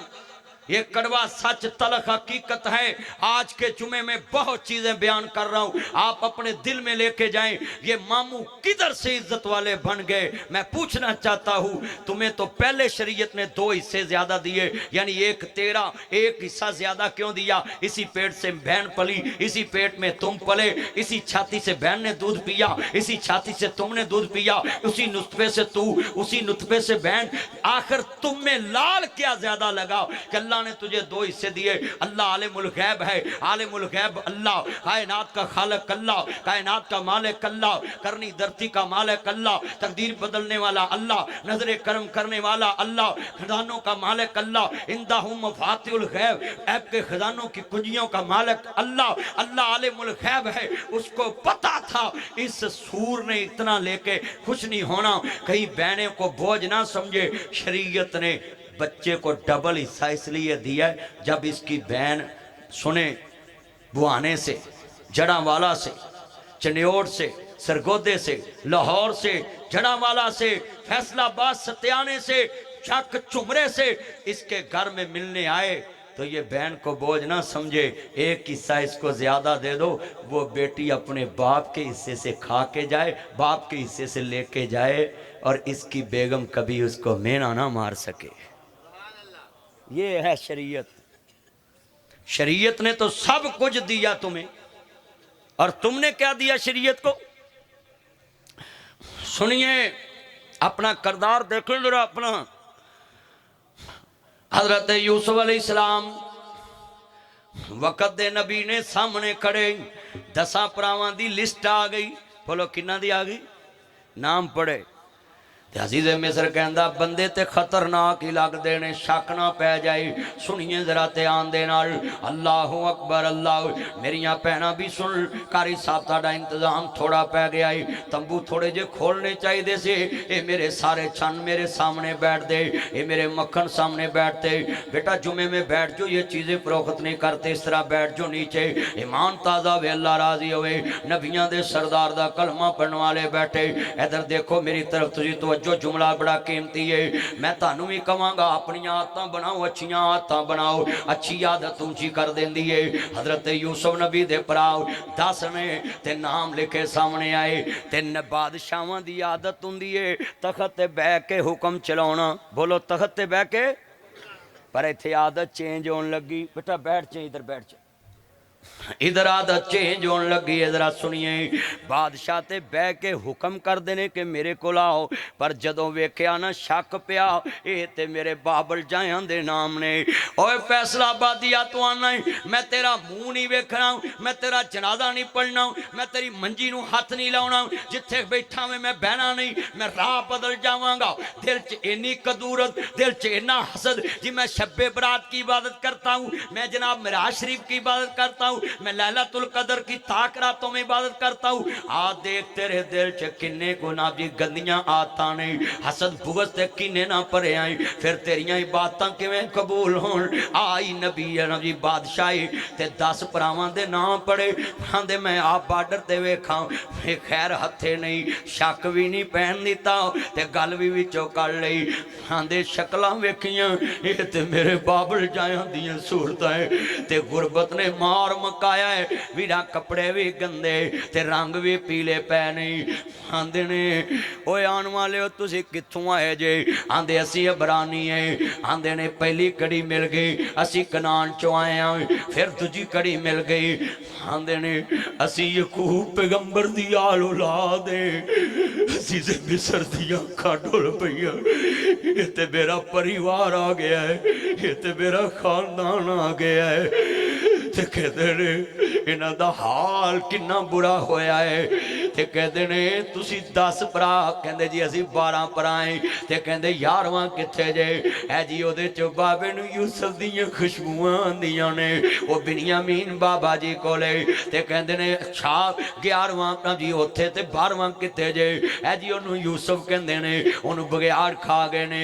یہ کڑوا سچ تلخ حقیقت ہے آج کے جمعے میں بہت چیزیں بیان کر رہا ہوں آپ اپنے دل میں لے کے جائیں یہ ماموں کدھر سے عزت والے بن گئے میں پوچھنا چاہتا ہوں تمہیں تو پہلے شریعت نے 2 حصے زیادہ دیے یعنی ایک تیرا ایک حصہ زیادہ کیوں دیا اسی پیٹ سے بہن پلی اسی پیٹ میں تم پلے اسی چھاتی سے بہن نے دودھ پیا اسی چھاتی سے تم نے دودھ پیا اسی نطفے سے تو اسی نطفے سے بہن آخر تم میں لال کیا زیادہ لگا کہ اللہ نے تجھے 2 حصے دیے اللہ عالم الغیب ہے عالم الغیب اللہ کائنات کا خالق اللہ کائنات کا مالک اللہ کرنی دھرتی کا مالک اللہ تقدیر بدلنے والا اللہ نظر کرم کرنے والا اللہ خزانوں کا مالک اللہ اندہم مفاتح الغیب عیب کے خزانوں کی کنجیوں کا مالک اللہ اللہ عالم الغیب ہے اس کو پتا تھا اس سور نے اتنا لے کے خوش نہیں ہونا کہیں بہنیں کو بوجھ نہ سمجھے شریعت نے بچے کو ڈبل حصہ اس لیے دیا ہے جب اس کی بہن سنے بوانے سے جڑا والا سے چنیوڑ سے سرگودے سے لاہور سے جڑا والا سے فیصلہ آباد ستیانے سے چک چمرے سے اس کے گھر میں ملنے آئے تو یہ بہن کو بوجھ نہ سمجھے ایک حصہ اس کو زیادہ دے دو وہ بیٹی اپنے باپ کے حصے سے کھا کے جائے باپ کے حصے سے لے کے جائے اور اس کی بیگم کبھی اس کو مینا نہ مار سکے یہ ہے شریعت شریعت نے تو سب کچھ دیا تمہیں اور تم نے کیا دیا شریعت کو سنیے اپنا کردار دیکھیں ذرا اپنا حضرت یوسف علیہ السلام وقت دے نبی نے سامنے کھڑے 10 پراواں دی لسٹ آ گئی بولو کنہ دی آ گئی نام پڑھے عزیز مصر کہندہ بندے تے خطرناک ہی لگ دینے شک نہ پہ جائے سنیے ذرا آن دے نال اللہ اکبر اللہ میریاں پہنا بھی سن کاری صاحب تھا انتظام تھوڑا پہ گیا ہی تمبو تھوڑے جے کھولنے چاہی دے سے اے میرے سارے چھن میرے سامنے بیٹھ دے اے میرے مکھن سامنے بیٹھ دے بیٹا جمعے میں بیٹھ جو یہ چیزیں فروخت نہیں کرتے اس طرح بیٹھ جو نیچے ایمان تازہ وے اللہ راضی ہوئے نبیاں دے سردار دا کلمہ پڑھنے والے بیٹھے ادھر دیکھو میری طرف تجھے تو جو جملہ بڑا قیمتی ہے میں تانوں بھی کہاں گا اپنی عادتاں بناؤ اچھیاں عادتاں بناؤ اچھی عادت اونچی کر دیندی ہے حضرت یوسف نبی دے پراؤ 10 نے تے نام لکھے سامنے آئے تے بادشاہاں دی عادت ہوندی ہے تخت تے بہ کے حکم چلاونا بولو تخت تے بہ کے پر ایتھے عادت چینج ہون لگی بیٹا بیٹھ جائیں ادھر بیٹھ جائیں ادھر عادت چینج ہونے لگی ہے. ذرا سنیے, بادشاہ تے بہ کے حکم کر دینے کہ میرے کو لاؤ, پر جدوں ویکھیا نا شک پیا اے تے میرے بابل جایاں دے نام نے. اوے فیصلہ آبادیہ تو آنا ہے, میں تیرا منہ نہیں ویکھنا, میں تیرا جنازہ نہیں پڑھنا, میں تیری منجی نو ہاتھ نہیں لاؤنا, جتھے بیٹھا میں بہنا نہیں, میں راہ بدل جاواں گا. دل چ اینی کدورت, دل چ اینا حسد جی میں شب برات کی عبادت کرتا ہوں, میں جناب معراج شریف کی عبادت کرتا ہوں, میں لیلۃ القدر کی تاک راتوں میں عبادت کرتا ہوں. دیکھ تیرے دل چ کنے گناہ دی گندیاں آتاں نے, حسد بغض تے کنے نہ پرے آئیں, پھر تیریاں عبادتاں کیویں قبول ہون. آئی نبی بادشاہی تے 10 پراواں دے نام پڑے, آندے میں آپ بارڈر تے ویکھاں خیر ہتھے نہیں, شک بھی نہیں پہن دیتا تے گل بھی وچوں کر لئی. آندے شکلاں ویکھیاں اے تے میرے بابل جایاں دیاں صورتاں تے غربت نے مار مکایا ہے, ویرا کپڑے بھی گندے تے رنگ بھی پیلے پے نہیں. آندے نے اوے آن والے ہو تسی کتھوں آئے جے؟ آندے اسی عبرانی ہیں. آندے نے پہلی کڑی مل گئی اسی کنان چوں آئے ہیں, پھر دوجی کڑی مل گئی. آندے نے اسی یعقوب پیغمبر دی آل اولاد ہیں, اسی سے مصر دیا کھاڑول پئیاں, یہ تے میرا پریوار آ گیا ہے, یہ تے میرا خاندان آ گیا ہے. تے کہتے نے انہاں دا حال کنا برا ہویا ہے. تے کہتے نے تسی 10 برا, کہندے جی اسی 12 پرائیں. تے کہندے 11واں کتھے جے؟ اے جی او دے چو بابے نو یوسف دیاں خوشبوئاں دیاں نے, او بنیامین بابا جی کو لے. تے کہندے نے اچھا 11واں جی اوتھے تے 12واں کتھے جے؟ اے جی انہوں یوسف کہندے نے, انہوں بغیار کھا گئے نے.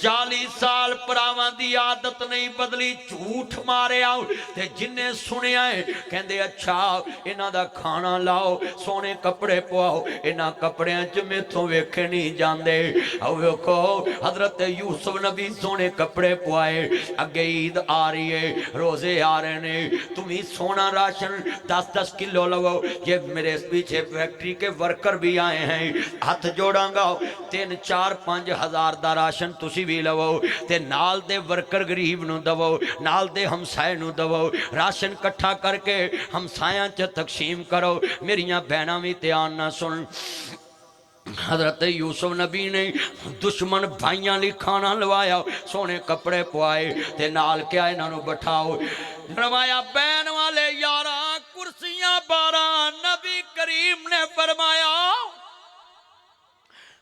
40 سال پراواں دی عادت نہیں بدلی, جھوٹ مارے آؤ تے جنہیں سنے آئے کہندے اچھا انہاں دا کھانا لاؤ, سونے کپڑے پواؤ. انہاں کپڑیاں چ میتھوں ویکھے نہیں جاندے. او ویکھو حضرت یوسف نبی سونے کپڑے پوائے, اگے عید آ رہی ہے, روزے آ رہے نے, تمہیں سونا راشن 10-10 کلو لگو. یہ میرے پیچھے فیکٹری کے ورکر بھی آئے ہیں, ہاتھ جوڑاں گا 3-4-5 ہزار دا راشن تسی بھی لو, تے نال دے ورکر غریب نو دو, نال دے ہمسائے نو دو. راشن کٹھا کر کے ہمسایاں چ تقسیم کرو. میریاں بہناں بھی دھیان نہ سن. حضرت یوسف نبی نے دشمن بھائیاں لی کھانا لوایا, سونے کپڑے پوائے تے نال کیا انہاں نو بٹھاؤ. فرمایا بین والے 11 کرسیاں 12. نبی کریم نے فرمایا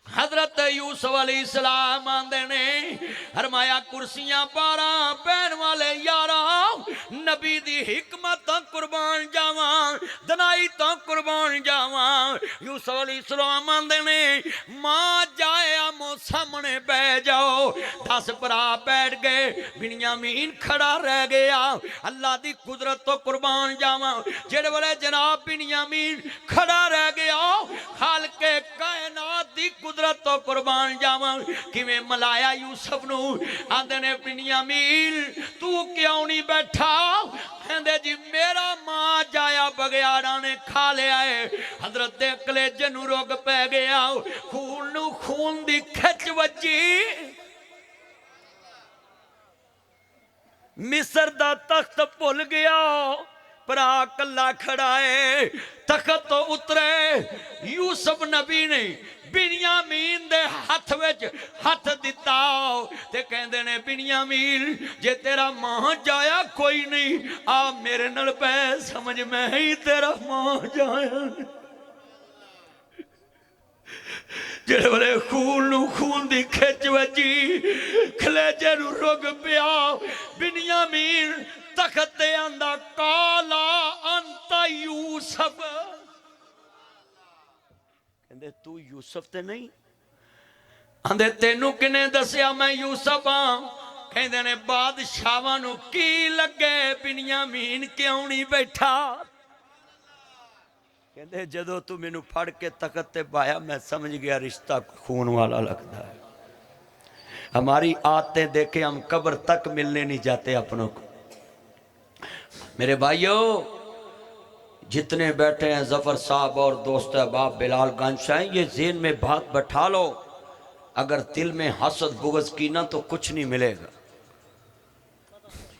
حضرت یوسف علیہ السلام آندے نے فرمایا کرسیاں 12 بین والے 11. نبی دی حکمت تا قربان جاواں, دنائی تا قربان جاواں. یوسف علیہ السلام آندے نے ماں جائے آمو سامنے بے جاؤ. 10 برا بیٹھ گئے, بنیامین کھڑا رہ گیا. اللہ دی قدرت تو قربان جاواں, جڑے والے جناب بنیامین کھڑا رہ گیا. خالق کائنات دی قدرت تو قربان جاواں, کیویں ملایا یوسف نو. آندے نے بنیامین تو کیوں نہیں بیٹھا؟ کہندے جی میرا ماں جایا بغیاراں نے کھا لیا ہے. حضرت دے کلیجے نو روگ پہ گیا, خون نو خون دی کھچ وجی. مصر دا تخت بھول گیا, پرا کلا کھڑا ہے. تخت تو اترے, یوسف نبی نے بنیامین دے ہاتھ وچ ہاتھ دتا تے کہندے نے بنیامین جے تیرا ماں جایا کوئی نہیں, آ میرے نال پہ سمجھ میں ہی تیرا ماں جایا. جڑے والے خون نو خون دی کھچ وجی, کلیجے نو رگ پیا. بنیامین تخت تے آندا کالا انت یوسف. کہندے تو یوسف تے نہیں؟ آندے تینوں کنے دسیا میں یوسف ہاں؟ کہندے نے بادشاہاں نو کی لگے بنیامین کیوں نہیں بیٹھا؟ کہندے جدو تو مینوں پھڑ کے تخت تے بایا میں سمجھ گیا رشتہ خون والا لگتا ہے. ہماری عادتیں دیکھیں ہم قبر تک ملنے نہیں جاتے اپنوں کو. میرے بھائیو جتنے بیٹھے ہیں ظفر صاحب اور دوست احباب بلال گنج سے, یہ ذہن میں بات بٹھا لو, اگر دل میں حسد بغض کی نہ تو کچھ نہیں ملے گا.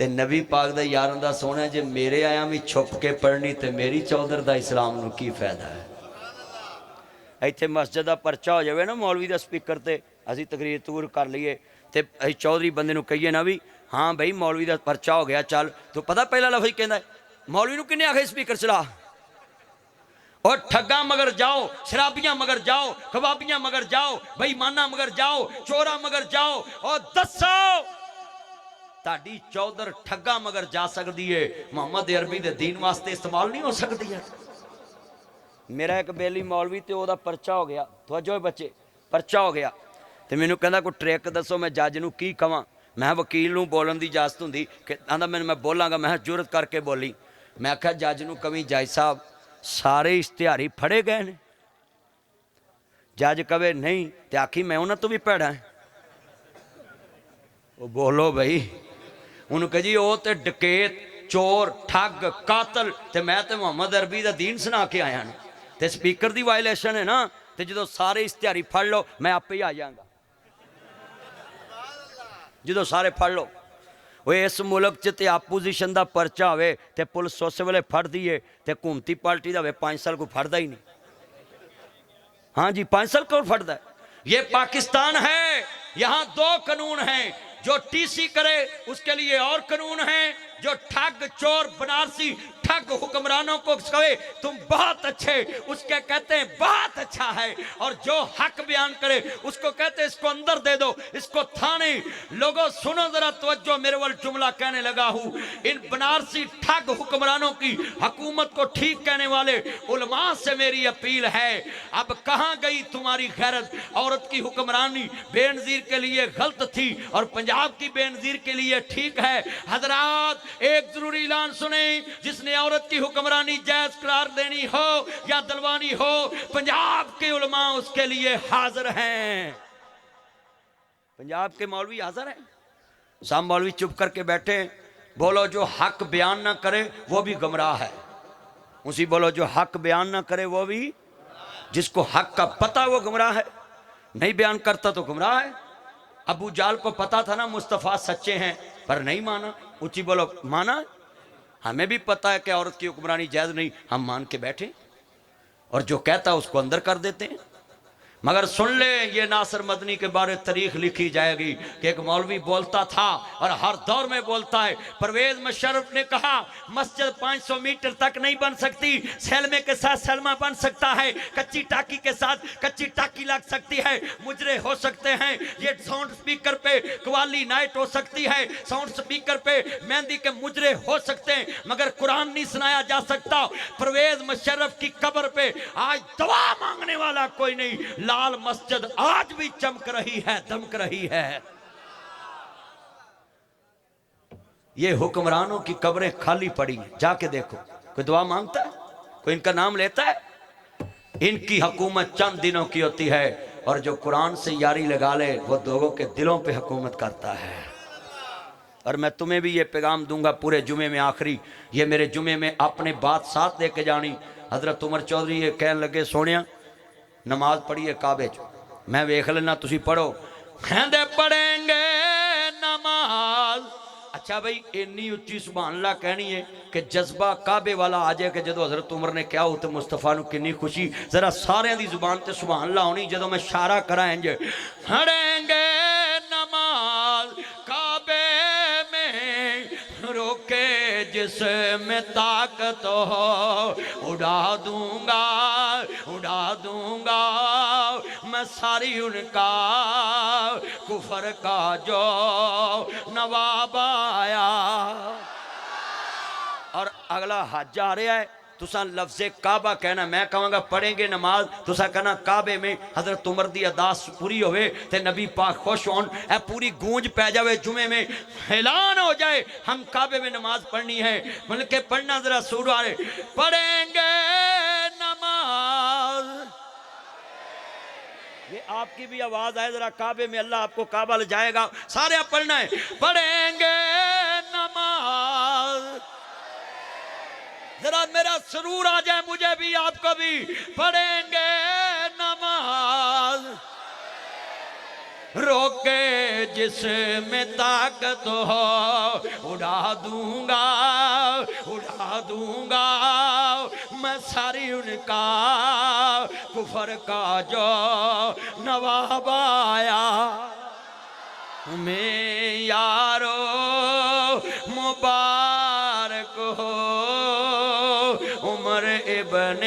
تے نبی پاک دا یاراں دا سونا جے میرے آیا بھی چھپ کے پڑھنی تے میری چودھر دا اسلام نو کی فائدہ ہے؟ ایتھے مسجد دا پرچہ ہو جاوے نا مولوی دا سپیکر تے اسی تقریر تور کر لیے تے اسی چودھری بندے نو کہیے نا بھی ہاں بھائی مولوی دا پرچہ ہو گیا چل تو پتہ پہلا لفظ کہندا ہے مولوی نو کنے آکھے سپیکر چلا اور ٹھگاں مگر جاؤ شرابیاں مگر جاؤ کبابیاں مگر جاؤ بھائی مانا مگر جاؤ چورا مگر جاؤ اور دسو تاڑی چودھر ٹھگاں مگر جا سکتی ہے محمد عربی دے دین واسطے استعمال نہیں ہو سکتی ہے میرا ایک بیلی مولوی تے او دا پرچہ ہو گیا توجہ بچے پرچہ ہو گیا تے مینوں کہندا کوئی ٹریک دسو میں جج نو کی کہاں میں وکیل نو بولن دی اجازت ہوندی کہ آندا میں بولاں گا میں جرت کر کے بولی میں کہا جج نو کمی جج صاحب سارے اشتہاری پھڑے گئے نے جج کہے نہیں تے آکھی میں انہاں تو بھی پیڑا ہے وہ بولو بھائی انہوں کہ جی او تے ڈکیت چور ٹھگ قاتل تے میں تے محمد عربی دا دین سنا کے آیا نا تے سپیکر دی وائلیشن ہے نا تے جدو سارے اشتہاری پھڑ لو میں آپ ہی آ جاؤں گا جدو سارے پھڑ لو وہ اس ملک چ تے اپوزیشن دا پرچہ ہوئے تے پولیس اس ویلے پھڑ دیئے تے حکومتی پارٹی دا ہوئے 5 سال کو پھڑ دا ہی نہیں ہاں جی 5 سال کو پھڑ دا ہے یہ پاکستان ہے یہاں 2 قانون ہیں جو ٹی سی کرے اس کے لیے اور قانون ہیں جو ٹھگ چور بنارسی ٹھگ حکمرانوں کو کہے تم بہت اچھے اس کے کہتے ہیں بہت اچھا ہے اور جو حق بیان کرے اس کو کہتے ہیں اس کو اندر دے دو اس کو تھانے لوگوں سنو ذرا توجہ میرے وال جملہ کہنے لگا ہوں ان بنارسی ٹھگ حکمرانوں کی حکومت کو ٹھیک کہنے والے علماء سے میری اپیل ہے اب کہاں گئی تمہاری غیرت عورت کی حکمرانی بے نظیر کے لیے غلط تھی اور پنجاب کی بے نظیر کے لیے ٹھیک ہے حضرات ایک ضروری اعلان سنیں جس نے عورت کی حکمرانی جائز قرار دینی ہو یا دلوانی ہو پنجاب کے علماء اس کے لیے حاضر ہیں پنجاب کے مولوی حاضر ہیں سام مولوی چپ کر کے بیٹھے بولو جو حق بیان نہ کرے وہ بھی گمراہ ہے اسی بولو جو حق بیان نہ کرے وہ بھی جس کو حق کا پتہ وہ گمراہ ہے نہیں بیان کرتا تو گمراہ ہے ابو جال کو پتا تھا نا مصطفیٰ سچے ہیں پر نہیں مانا اچھی بولو مانا ہمیں بھی پتا ہے کہ عورت کی حکمرانی جائز نہیں ہم مان کے بیٹھے اور جو کہتا اس کو اندر کر دیتے ہیں مگر سن لے یہ ناصر مدنی کے بارے تاریخ لکھی جائے گی کہ ایک مولوی بولتا تھا اور ہر دور میں بولتا ہے پرویز مشرف نے کہا مسجد 500 میٹر تک نہیں بن سکتی سیلمے کے ساتھ سلمہ بن سکتا ہے کچی ٹاکی کے ساتھ کچی ٹاکی لگ سکتی ہے مجرے ہو سکتے ہیں یہ ساؤنڈ سپیکر پہ قوالی نائٹ ہو سکتی ہے ساؤنڈ سپیکر پہ مہندی کے مجرے ہو سکتے ہیں مگر قرآن نہیں سنایا جا سکتا پرویز مشرف کی قبر پہ آج دعا مانگنے والا کوئی نہیں لال مسجد آج بھی چمک رہی ہے دمک رہی ہے یہ حکمرانوں کی قبریں خالی پڑی ہیں جا کے دیکھو کوئی دعا مانگتا ہے کوئی ان کا نام لیتا ہے ان کی حکومت چند دنوں کی ہوتی ہے اور جو قرآن سے یاری لگا لے وہ لوگوں کے دلوں پہ حکومت کرتا ہے اور میں تمہیں بھی یہ پیغام دوں گا پورے جمعے میں آخری یہ میرے جمعے میں اپنے بات ساتھ لے کے جانی حضرت عمر چودھری یہ کہنے لگے سونیا نماز پڑھیے کعبے جو میں ویکھ لینا تسی پڑھو کہندے پڑھیں گے نماز اچھا بھئی اتنی اچھی سبحان اللہ کہنی ہے کہ جذبہ کعبے والا آ جائے کہ جدو حضرت عمر نے کیا ہوتے مصطفیٰ نو کنی خوشی ذرا سارے دی زبان تے سبحان اللہ ہونی جدو میں شارہ کرائیں گے پڑھیں گے نماز کعبے میں روکے جس میں طاقت ہو اڑا دوں گا میں ساری ان کا کفر کا جو نواب آیا اور اگلا حج آ رہا ہے تساں لفظ کعبہ کہنا میں کہوں گا پڑھیں گے نماز تساں کہنا کعبے میں حضرت عمر دی اداس پوری ہوئے تے نبی پاک خوش ہون اے پوری گونج پہ جاوے جمعے میں اعلان ہو جائے ہم کعبے میں نماز پڑھنی ہے بلکہ پڑھنا ذرا سور آ رہے پڑھیں گے نماز یہ آپ کی بھی آواز آئے ذرا کعبے میں اللہ آپ کو کعبہ لے جائے گا سارے آپ پڑھنا ہے پڑھیں گے نماز ذرا میرا سرور آ جائے مجھے بھی آپ کو بھی پڑھیں گے نماز روکے جس میں طاقت ہو اڑا دوں گا میں ساری ان کا کفر کا جو نواب آیا میں یارو مبارک ہو عمر ابن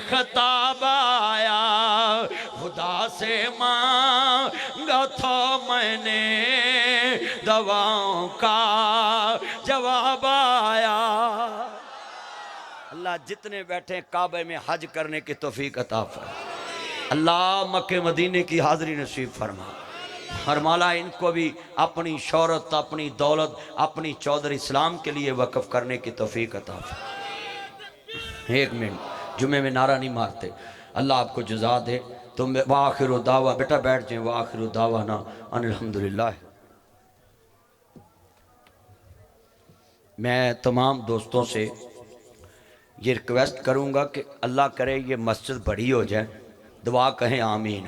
خطاب آیا خدا سے مانگا تھا میں نے دعاؤں کا جواب آیا اللہ جتنے بیٹھے کعبے میں حج کرنے کی توفیق عطا فرما اللہ مکہ مدینے کی حاضری نصیب فرما اور مولا ان کو بھی اپنی شہرت اپنی دولت اپنی چودھر اسلام کے لیے وقف کرنے کی توفیق عطا فرما ایک منٹ جمعے میں نعرہ نہیں مارتے اللہ آپ کو جزا دے تم وآخر دعویٰ بیٹا بیٹھ جائیں وآخر دعوانا ان الحمدللہ میں تمام دوستوں سے یہ ریکویسٹ کروں گا کہ اللہ کرے یہ مسجد بڑی ہو جائے دعا کہیں آمین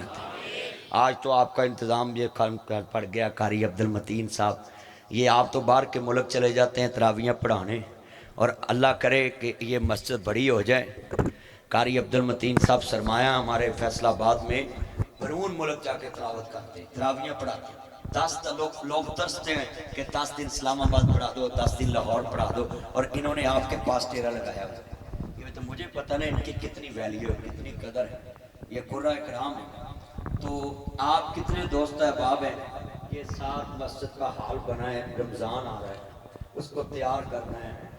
آج تو آپ کا انتظام یہ پڑ گیا قاری عبد المتین صاحب یہ آپ تو باہر کے ملک چلے جاتے ہیں تراویحیں پڑھانے اور اللہ کرے کہ یہ مسجد بڑی ہو جائے قاری عبد المتین صاحب سرمایہ ہمارے فیصل آباد میں بیرون ملک جا کے تلاوت کرتے ہیں تراویحیں پڑھاتے ہیں 10 لوگ ترستے ہیں کہ 10 دن اسلام آباد پڑھا دو 10 دن لاہور پڑھا دو اور انہوں نے آپ کے پاس ڈیرا لگایا یہ تو مجھے پتہ نہیں ان کی کتنی ویلیو ہے کتنی قدر ہے یہ قرہ اکرام ہے تو آپ کتنے دوست احباب ہیں یہ ساتھ مسجد کا حال بنائیں رمضان آ رہا ہے اس کو تیار کرنا ہے